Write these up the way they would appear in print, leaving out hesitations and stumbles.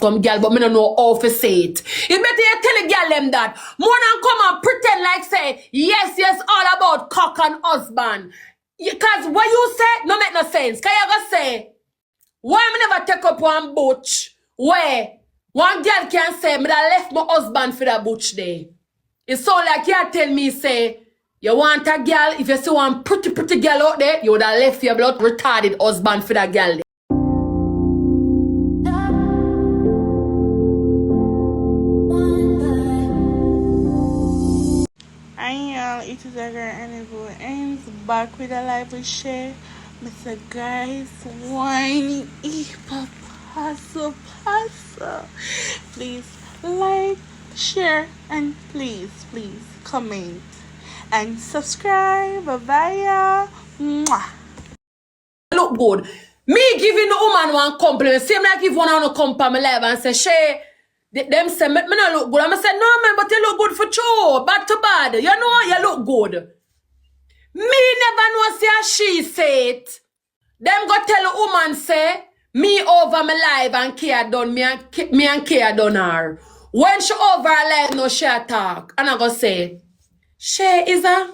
some girl, but me no know how to say it. It's better you tell the girl them that. More than come and pretend like say, yes, all about cock and husband. Because what you say, no make no sense. Can you go say, why me never take up one butch where one girl can say, me da left my husband for that butch day. It's so like you tell me, say, you want a girl, if you see one pretty girl out there, you would have left your blood retarded husband for that girl. Hi y'all, it is a girl and it ends back with a live with Shay. Mr. Guys, whiny pasa. Please like, share, and please comment and subscribe. Bye y'all. Mwah. Look good. Me giving the woman one compliment. Same like if one wanna come to my live and say, Shay, them say, me not look good. I'm say, no man, but you look good for true. Bad to bad. You know, you look good. Me never know say she say it. Them go tell the woman say, me over my live and Kia done, me and Kia done her. When she over her live, no she talk. And I go say, Shay is a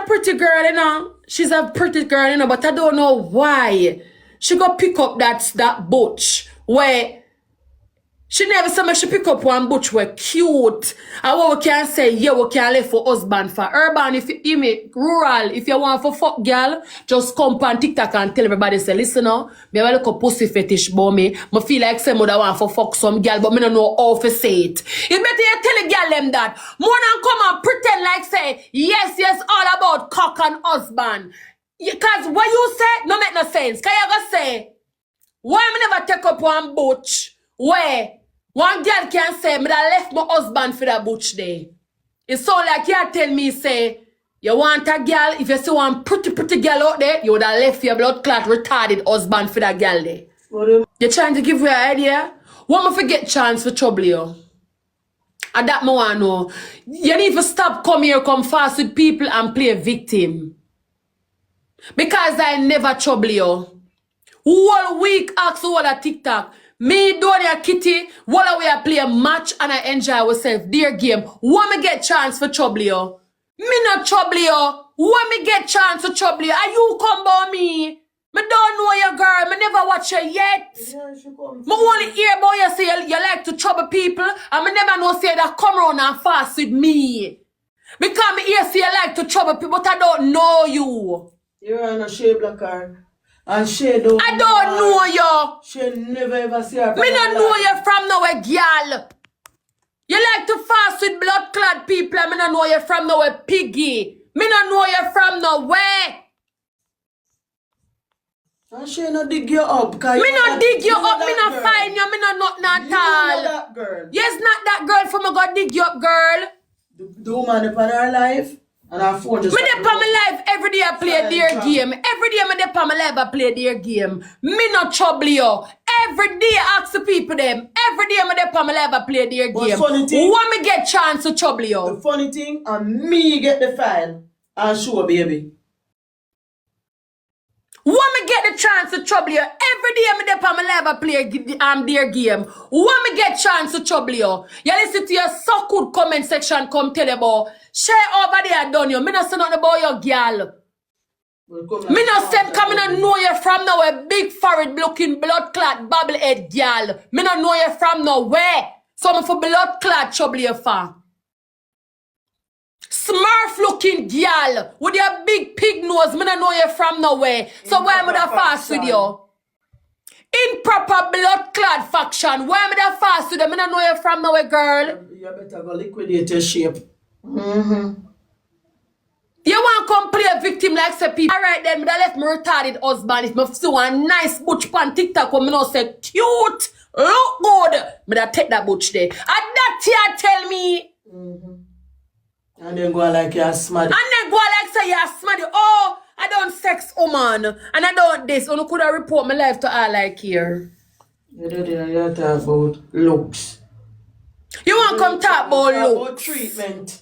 pretty girl, you know. She's a pretty girl, you know, but I don't know why. She go pick up that butch where she never said she pick up one butch where cute. And what we can say, yeah, we can live for husband for urban. If you me rural, if you want for fuck girl, just come on TikTok and tell everybody say, listen now, me have a little pussy fetish about me. I feel like some mother want for fuck some girl, but me don't know how to say it. It's better you tell the girl them that. More than come and pretend like say, yes, all about cock and husband. Because what you say, no make no sense. Can you go say, why me never take up one butch where one girl can say, me da left my husband for that butch day. It's so like you tell me, say, you want a girl, if you see one pretty girl out there, you would have left your blood clot retarded husband for that girl day. You're trying to give me an idea? What me forget chance for trouble you? And that me want know. You need to stop come here, come fast with people and play victim. Because I never trouble you. Whole week ask all a TikTok. Me, Donia, Kitty, while we play a match and I enjoy ourselves, dear game. Want me get chance for trouble you? Me not trouble you. Want me get chance for trouble you? Are you come about me? Me don't know you, girl. Me never watch you yet. Yeah, me only hear about you say you like to trouble people, and me never know say that come around and fast with me. Because me hear say you like to trouble people, but I don't know you. You're on a Shay black card. And Shay don't I don't know you. Shay never ever see her. Me not know you from nowhere, girl. You like to fast with blood clad people, and me not know you from nowhere, piggy. Me not know you from nowhere. And Shay not dig you up. Me not dig you up, me not find you, me not nothing at all. You know that girl. Yes, not that girl for me go dig you up, girl. The woman upon her life. And her phone just... Me dey on my life every day I play their game. Every day me dey on my life I play their game. Me not trouble you. Every day I ask the people them. Every day me dey on my life I play their game. Funny thing, want me get chance to trouble you? The funny thing, and me get the file and show baby. Want me get the chance to trouble you? Every day me dey on my life I play their game. Want me get chance to trouble you? You listen to your so good comment section come tell you about Shay over there done you. Me not say nothing about your girl. Me not say come me not know you from nowhere. Big forehead looking blood clot bobblehead girl. Me not know you from nowhere. So me for blood clot trouble you for. Smurf looking girl with your big pig nose. Me not know you from nowhere. So why am I fast with you? Improper blood clot faction. Why am I fast with you? Me not know you from nowhere, girl. You better go liquidate your shape. You want to come play a victim like say people. Alright then, me da left my retarded husband. If me see one nice butch pan TikTok when me know say cute, look good, me da take that butch there. And that here tell me. And then go like you're smarty. And then go like say you're smarty. Oh, I don't sex woman. And I don't this. You could have report my life to all like here. You don't talk about looks. You want to come talk about looks? About treatment.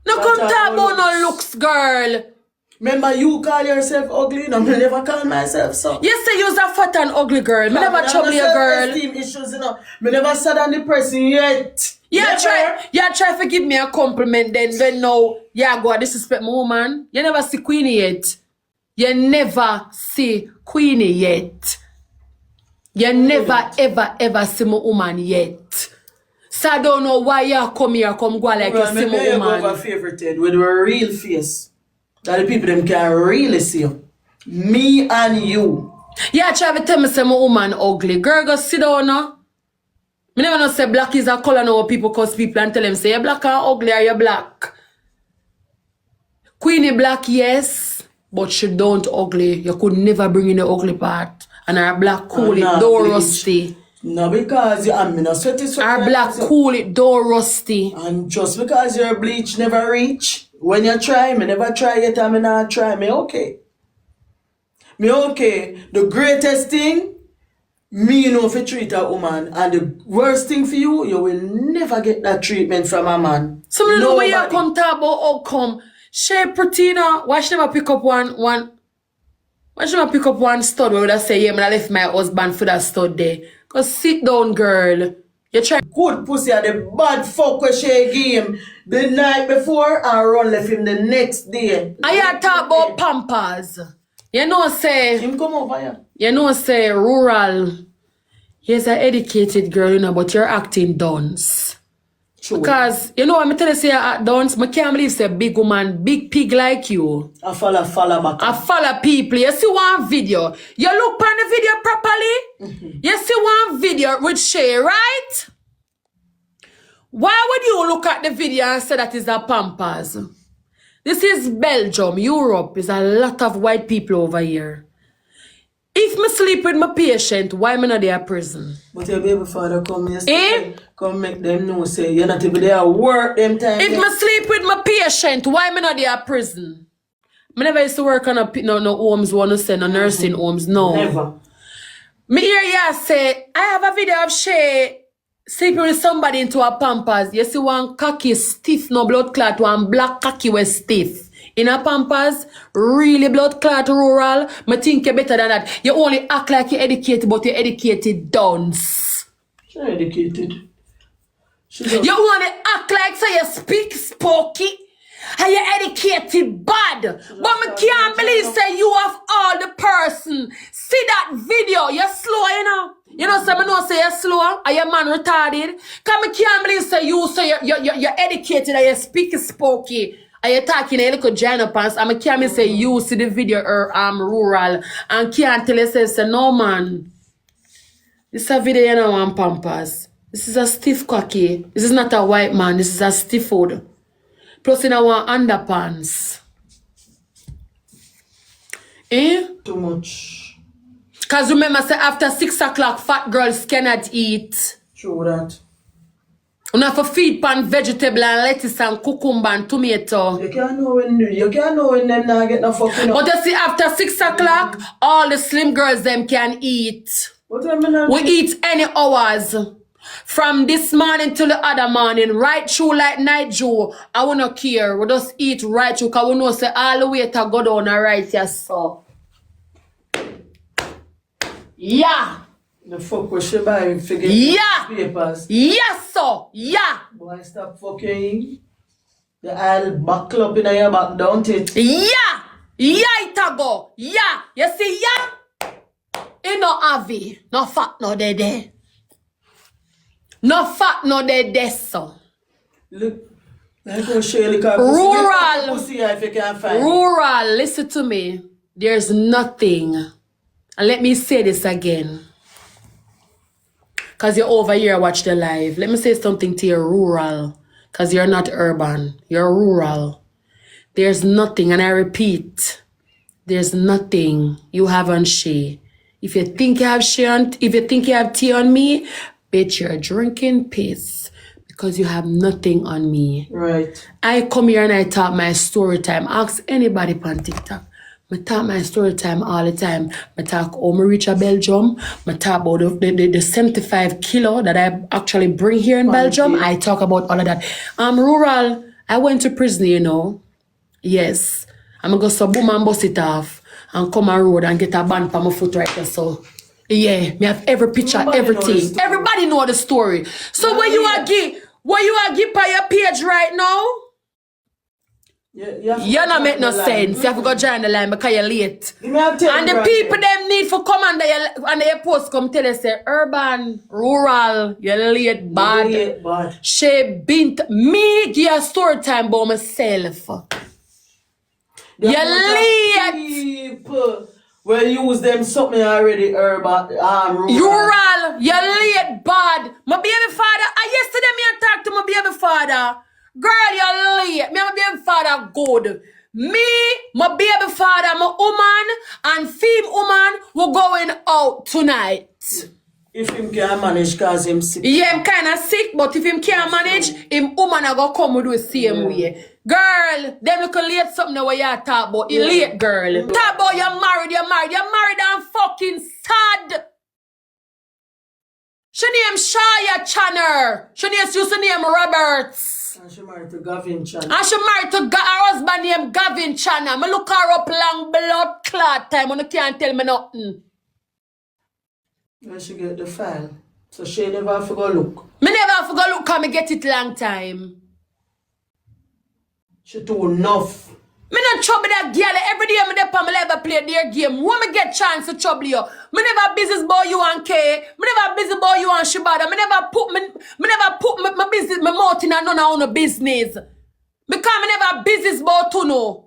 No come talk about no looks, girl. Remember you call yourself ugly? No, I never call myself so. You say you're a fat and ugly girl. Me never trouble your girl. Self-esteem issues, you know. Me never said on the person yet. Yeah, try to give me a compliment then now, yeah, go and disrespect my woman. You never see Queenie yet. You never see Queenie yet. You never, ever see my woman yet. So I don't know why you come here, come go like you see my You woman. go favorited with a real face. That the people them can really see you. Me and you. Yeah, try to tell me say my woman ugly. Girl, go sit down now. Me never know say black is a color now people cause people and tell them say you're black or ugly or you're black. Queenie black, yes, but she don't ugly. You could never bring in the ugly part. And her black cool it, don't rusty. No, because you and me not sweaty. Her black cool it, don't rusty. And just because your bleach never reach, when you try, me never try yet and me not try, me okay. Me okay. The greatest thing, me you know if you treat a woman, and the worst thing for you, you will never get that treatment from a man. So me know where you come talk about how come. Shay Pratina, why she never pick up one why she never pick up one stud where would I say, yeah, man, I left my husband for that stud there. Cause sit down, girl. You try Good pussy at the bad fuck where she give him the night before and run left him the next day. I hear talk about Pampers. You know say Him come over here. you know say rural. He's an educated girl, you know, but you're acting dunce. True. Because, you know, I'm tell you say you're at dunce, I can't believe say a big woman, big pig like you. I follow back. I follow people. You see one video. You look on the video properly. You see one video with Shay, right? Why would you look at the video and say that is a Pampers? This is Belgium, Europe. There's a lot of white people over here. If me sleep with my patient, why am I not there at prison? But your baby father come yesterday, come make them know say you're not even there work them time. If me sleep with my patient, why am I not there at prison? I never used to work on no homes, want to say no nursing homes, no. Never. Me hear ya say, I have a video of Shay sleeping with somebody into a Pampers. You see one cocky stiff, no blood clot, one black cocky was stiff. In a Pampers, really blood clot rural. Me think you better than that. You only act like you're educated, but you're educated dunce. She's educated. You only act like so you speak spooky. And you're educated bad. But me can't believe say you have all the person. See that video, you're slow, you know. You know, so me know say you're slow and your man retarded. Cause me can't believe say you say you're educated and you speak spooky. And you're talking a little China pants. And me can't believe say you see the video or rural. And can't tell you say no man. This is a video you know on Pampers. This is a stiff cocky. This is not a white man. This is a stiff food. Plus in our underpants. Eh? Too much. Because remember, say after 6 o'clock, fat girls cannot eat. True that. You have to feed pan vegetable and lettuce and cucumber and tomato. You can't know when them not get no fucking up. But you see, after 6 o'clock, all the slim girls them can eat. We eat any hours. From this morning till the other morning, right through like night Jew. I wanna care. We just eat right through because we know say all the way to go down and right here, so. Yeah. The fuck was she buying figure papers? Yes, so. Yeah. Boy, stop fucking. The I'll buckle up in your back, don't it? Yeah. Yeah, it a go. Yeah. You see, yeah? It no heavy. No fat, no dead. No fat, no dead, so. Look. Like how Shirley can Rural. pussy if you can find. Rural, listen to me. There's nothing. And let me say this again. Because you're over here, watch the live. Let me say something to you, rural. Because you're not urban. You're rural. There's nothing, and I repeat, there's nothing you have on Shay. If you think you have Shay on, if you think you have tea on me, bitch, you're drinking piss. Because you have nothing on me. Right. I come here and I talk my story time. Ask anybody on TikTok. I talk my story time all the time. I talk how I reach Belgium. I talk about the 75 kilo that I actually bring here in Belgium. I talk about all of that. I'm rural. I went to prison, you know. Yes. I'm gonna go so boom and bust it off and come on road and get a band for my foot right there. So yeah, me have every picture, everything. Everybody know the story. So what you are give by your page right now? You not make no sense. You have to go join the line because you're late. And the people them need for come under your post come tell us say urban, rural, you're late bad. Shay bint me give a story time about myself. You're late. People will use them something already urban, rural. You're late bad. My baby father, yesterday me I talked to my baby father. Girl, you're late. Me and my baby father good. Me, my baby father, my woman, and femme woman, we're going out tonight. If him can't manage cause him sick. Yeah, I'm kind of sick, but if him can't manage, him woman are going to come with the same way. Girl, them look late something that you talk about. You late, girl. Talk about you're married and fucking sad. She name Shaya Channer. She used to name Roberts. And she married to Gavin Channer. And she married to her husband named Gavin Channer. Me look her up long blood clot time and you can't tell me nothing. When she get the file. So she never have to go look. Me never have to go look because me get it long time. She too enough. Me not trouble that girl. Every day me dey on my level play their game. When me get chance to trouble you. Me never business about you and Kay. Me never business about you and Shibada. Me never put my business, my mouth in none of no business. Because me never business about to know.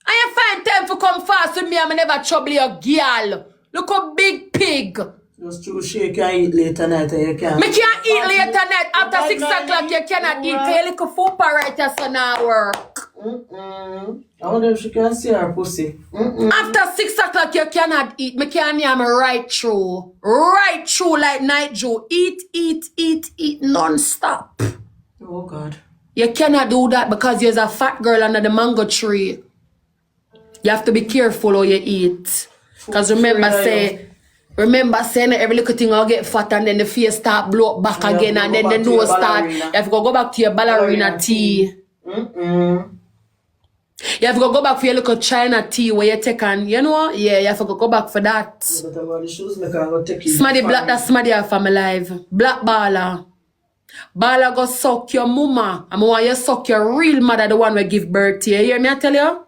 And you find time to come fast with me and me never trouble your girl. Look how big pig. Just true, she can eat later night and you can't. Me can't eat later night. After 6 o'clock you cannot eat. Cause you little food right here so now work. I wonder if she can see her pussy. After 6 o'clock you cannot eat. Me can't hear me right through. Right through like night Joe. Eat non-stop. Oh God. You cannot do that because you're a fat girl under the mango tree. You have to be careful how you eat. Because remember saying that every little thing will get fat and then the face start blow up back again and then the nose start. You have to go back to your ballerina tea. You have to go back for your little China tea where you take on, you know? Yeah, you have to go back for that. Smaddy black, that's Smaddy off of my life. Black baller. Baller go suck your mama. I want you suck your real mother, the one who give birth to you. You hear me I tell you?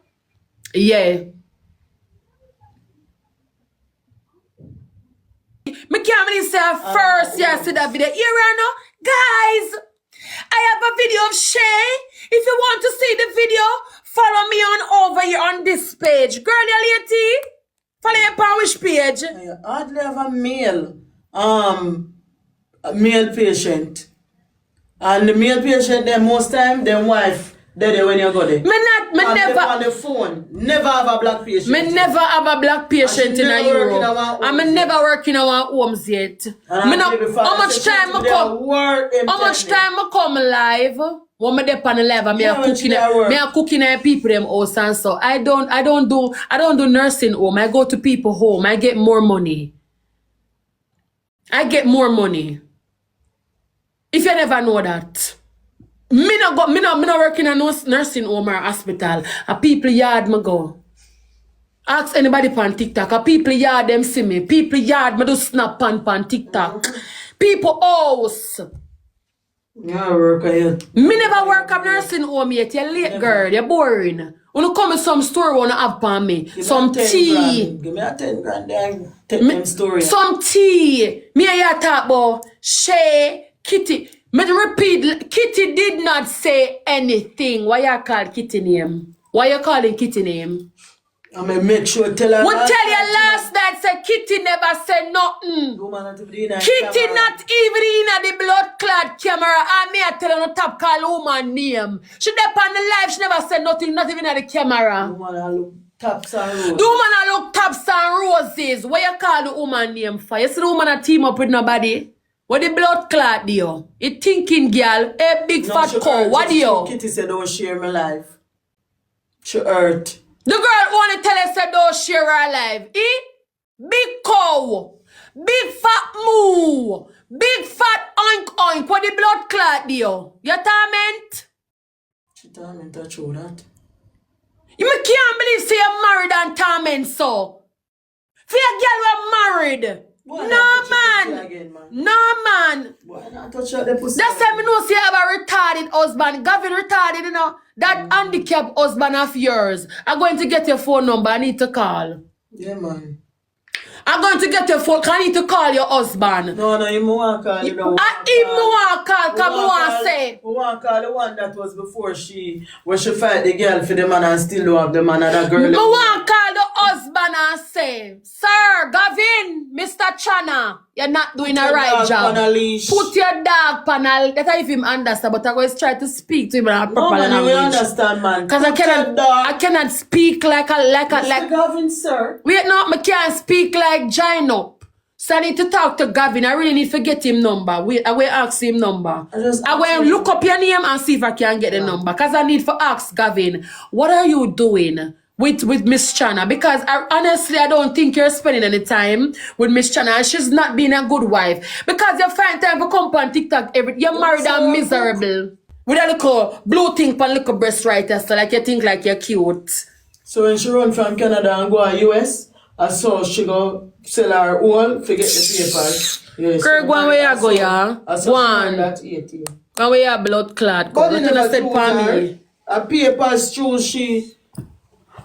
Yeah. Me can't even say first yeah, see that video. Here right now, guys, I have a video of Shay. If you want to see the video, follow me on over here on this page. Girl, you lady, follow you on which page? I hardly have a male patient. And the male patient, then most time, them wife, there when you go there. Me never on the phone. Never have a black patient. Me never have a black patient in a Europe. And me never work in our homes yet. Me know how much time I come. How much time I come live? When me dey on the live, me are cooking at people them house and so. I don't do nursing home. I go to people home. I get more money. If you never know that. Me not working in a nursing home or hospital. A people yard me go. Ask anybody on TikTok. A people yard them see me. People yard me do snap on TikTok. People house. Yeah, work here. Me never work at nursing home yet. You're late, girl. You're boring. When you come with some story, wanna have for me. Some tea. Give me a 10 grand then. Take them story. Some tea. Me and you talk about Shay, Kitty. Me repeat, Kitty did not say anything. Why you call Kitty name? Why you calling Kitty name? I mean, make sure tell her. We tell you last night, say Kitty never said nothing. Kitty not even in the blood clot camera. I may tell her no top call woman name. She dey on the live, she never said nothing, not even at the camera. The woman look taps and roses. The woman look taps and roses. What you call the woman name for? You see the woman a team up with nobody? What the blood clot do you? You thinking girl, a big fat cow, what do you? Kitty said don't share my life. She hurt. The girl only tell us say don't share her life. Big cow, big fat moo, big fat oink oink, what the blood clot do you? Your torment? She torment her through that. You can't believe say you're married and torment so. For a girl we're married. Why No not touch your pussy man. again, man? No man. Why not touch out the pussy? That's why me know say you have a retarded husband. Gavin retarded, you know. That handicapped husband of yours. I'm going to get your phone number. I need to call. Yeah, man. I'm going to get your phone. I need to call your husband. No, you want to call. You don't I even want to call because I want to say. We want to call the one that was before when she fight the girl for the man and still don't have the man and that girl. I want to call the husband and say, Sir, Gavin, Mr. Chana, you're not doing a right job. Put your dog panel. That's how if him understand, but I always try to speak to him in a proper language. No, man, you understand, man. Because I cannot speak like Mr. Gavin, sir. Wait, no, I can't speak like Gino. So I need to talk to Gavin. I really need to get him number. Wait, I will ask him number. I will look up your name and see if I can get the number. Because I need to ask Gavin, what are you doing with Miss Chana? Because honestly, I don't think you're spending any time with Miss Chana. She's not being a good wife. Because you find time to come on TikTok. You're married and miserable. With a little blue thing on little breast right there. So like you think like you're cute. So when she run from Canada and go to US, I saw she go sell her all, forget the papers. Yes. Kirk, one way I go, yeah. One. That 18. One way a blood clot. But Nothing I said for me. A papers choose she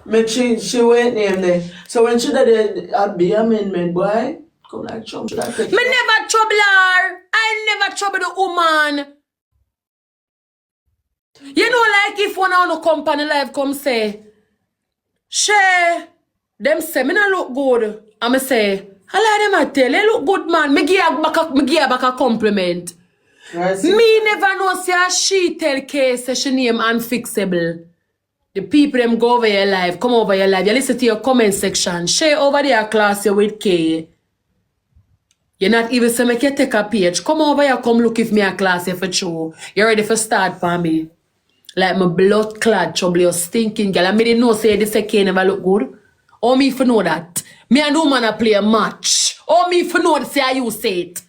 make she went name there. So when she did a big amendment, boy, come like chump. Me never trouble her. I never trouble the woman. You know, like if one on the company live come say, Shay, them say me not look good. I'ma say, I like them I tell you look good man. Me give her back a compliment. Right. Me never know say she tell Kay say she name unfixable. The people them go over your life, come over your life. You listen to your comment section. Shay over there class you with Kay. You're not even say make you take a page. Come over here, come look if me a class you for true. You ready for start for me? Like my blood clad trouble, you stinking girl. I didn't know say this Kay never look good. Or me for know that. Me and no man a play a match. Or me for know that say you say it.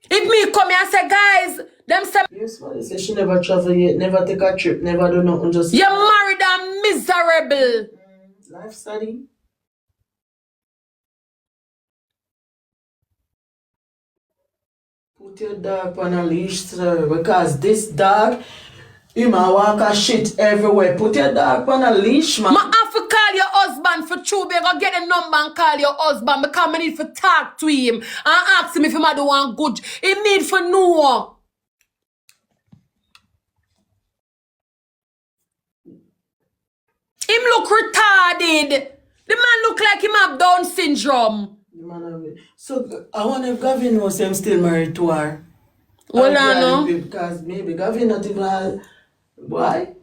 If me come here and say, guys, them say... Yes, man, say she never travel yet, never take a trip, never do nothing, just... You're married and miserable. Life study. Put your dog on a leash, sir, because this dog, he might walk a shit everywhere. Put your dog on a leash, man. I have to call your husband for true. Be go get the number and call your husband because I need to talk to him and ask him if he might do one good. He need to know. Him look retarded. The man look like him have Down syndrome. So I wonder if Gavin knows I'm still married to her. Well, I know. Because maybe Gavin not even... Why?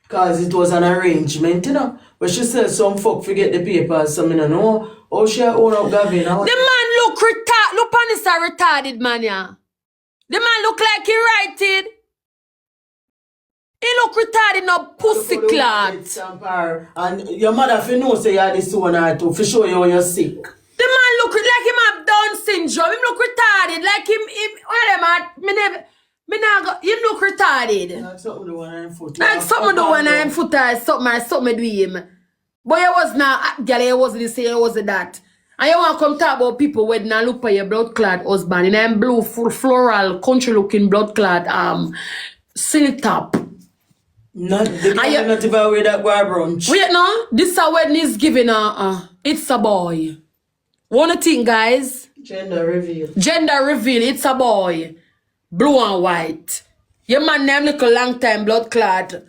Because it was an arrangement, you know. But she said some fuck forget the papers, so I don't know. Oh, she own up Gavin. The man look retarded. Look on this a retarded man, yeah. The man look like he writed. He look retarded, no pussy clot. And your mother fi know say you had this one or two, for sure you're sick. The man look like him have Down syndrome. Him look retarded. Like him him look retarded. Like something do when I'm foot. Like something do when I'm foot or something do him. But you was not, girl, you wasn't this, you wasn't that. And you want to come talk about people when now look for your blood clad husband in them blue floral country looking blood clad silk top. Not the kind not even wear that go brunch. Wait no, this a wedding is giving it's a boy. One thing guys. Gender reveal. Gender reveal, it's a boy. Blue and white. Your man name look a long time blood clad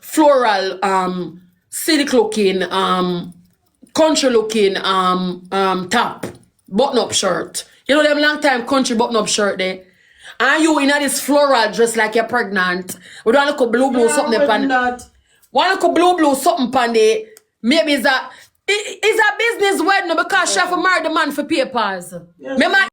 floral silk looking country looking top button up shirt. You know them long time country button up shirt there. And you in this floral dress like you're pregnant. We don't look a blue something pan. One look a blue something pan there. Maybe it's a business wedding because she have to marry the man for papers. Yes.